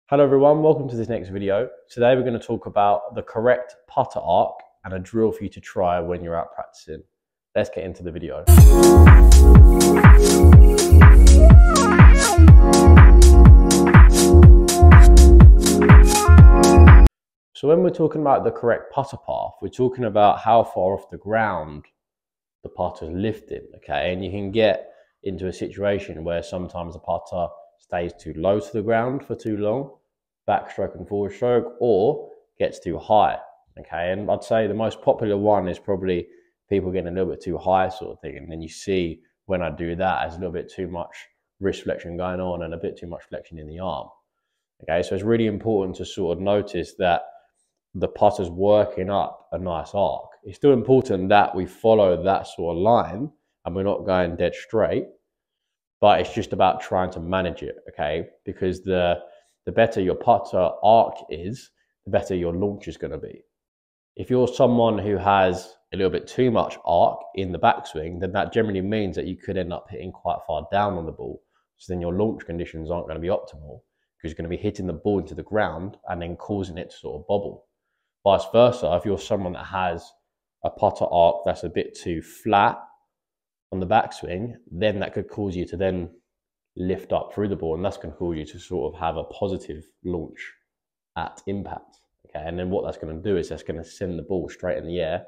Hello everyone, welcome to this next video. Today we're going to talk about the correct putter arc and a drill for you to try when you're out practicing. Let's get into the video. So when we're talking about the correct putter path, we're talking about how far off the ground the putter's lifted, okay? And you can get into a situation where sometimes the putter stays too low to the ground for too long, backstroke and forward stroke, or gets too high, okay? And I'd say the most popular one is probably people getting a little bit too high sort of thing. And then you see when I do that, there's a little bit too much wrist flexion going on and a bit too much flexion in the arm, okay? So it's really important to sort of notice that the putter's working up a nice arc. It's still important that we follow that sort of line and we're not going dead straight, but it's just about trying to manage it, okay? Because the better your putter arc is, the better your launch is going to be. If you're someone who has a little bit too much arc in the backswing, then that generally means that you could end up hitting quite far down on the ball. So then your launch conditions aren't going to be optimal because you're going to be hitting the ball into the ground and then causing it to sort of bobble. Vice versa, if you're someone that has a putter arc that's a bit too flat on the backswing, then that could cause you to then lift up through the ball, and that's going to cause you to sort of have a positive launch at impact, okay? And then what that's going to do is that's going to send the ball straight in the air,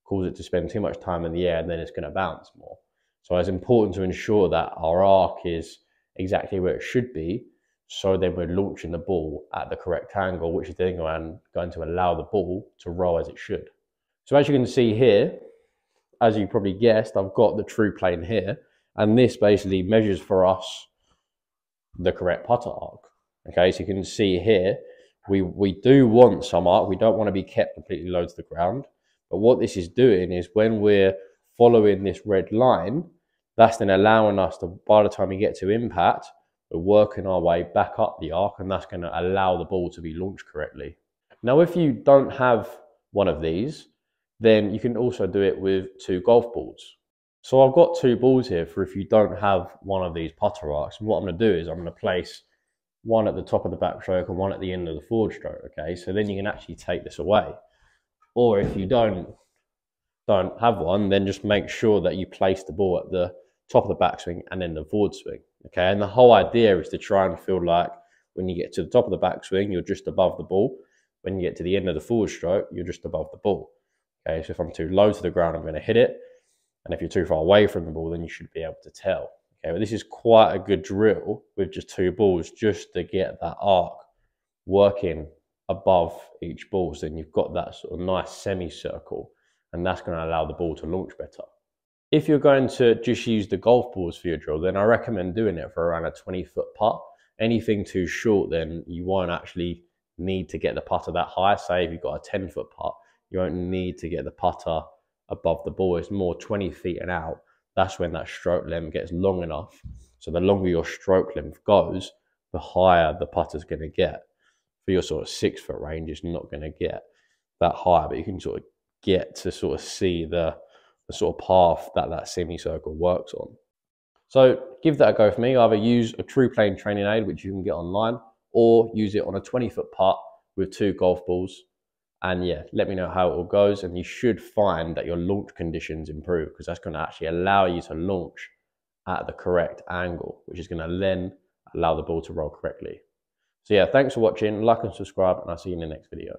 cause it to spend too much time in the air, and then it's going to bounce more. So it's important to ensure that our arc is exactly where it should be, so then we're launching the ball at the correct angle, which is then going to allow the ball to roll as it should. So as you can see here, as you probably guessed, I've got the true plane here, and this basically measures for us the correct putter arc. Okay, so you can see here, we do want some arc. We don't want to be kept completely low to the ground. But what this is doing is when we're following this red line, that's then allowing us to, by the time we get to impact, we're working our way back up the arc, and that's going to allow the ball to be launched correctly. Now, if you don't have one of these, then you can also do it with two golf balls. So I've got two balls here for if you don't have one of these putter arcs. And what I'm going to do is I'm going to place one at the top of the backstroke and one at the end of the forward stroke, okay? So then you can actually take this away. Or if you don't have one, then just make sure that you place the ball at the top of the backswing and then the forward swing, okay? And the whole idea is to try and feel like when you get to the top of the backswing, you're just above the ball. When you get to the end of the forward stroke, you're just above the ball, okay? So if I'm too low to the ground, I'm going to hit it. And if you're too far away from the ball, then you should be able to tell. Okay, but this is quite a good drill with just two balls, just to get that arc working above each ball. So then you've got that sort of nice semicircle, and that's going to allow the ball to launch better. If you're going to just use the golf balls for your drill, then I recommend doing it for around a 20-foot putt. Anything too short, then you won't actually need to get the putter that high. Say if you've got a 10-foot putt, you won't need to get the putter above the ball. It's more 20 feet and out. That's when that stroke length gets long enough. So the longer your stroke length goes, the higher the putter's going to get. For your sort of 6-foot range, it's not going to get that high, but you can sort of get to sort of see the sort of path that semicircle works on. So give that a go for me. Either use a true plane training aid, which you can get online, or use it on a 20-foot putt with two golf balls. And yeah, let me know how it all goes, and you should find that your launch conditions improve, because that's going to actually allow you to launch at the correct angle, which is going to then allow the ball to roll correctly. So yeah, thanks for watching, like and subscribe, and I'll see you in the next video.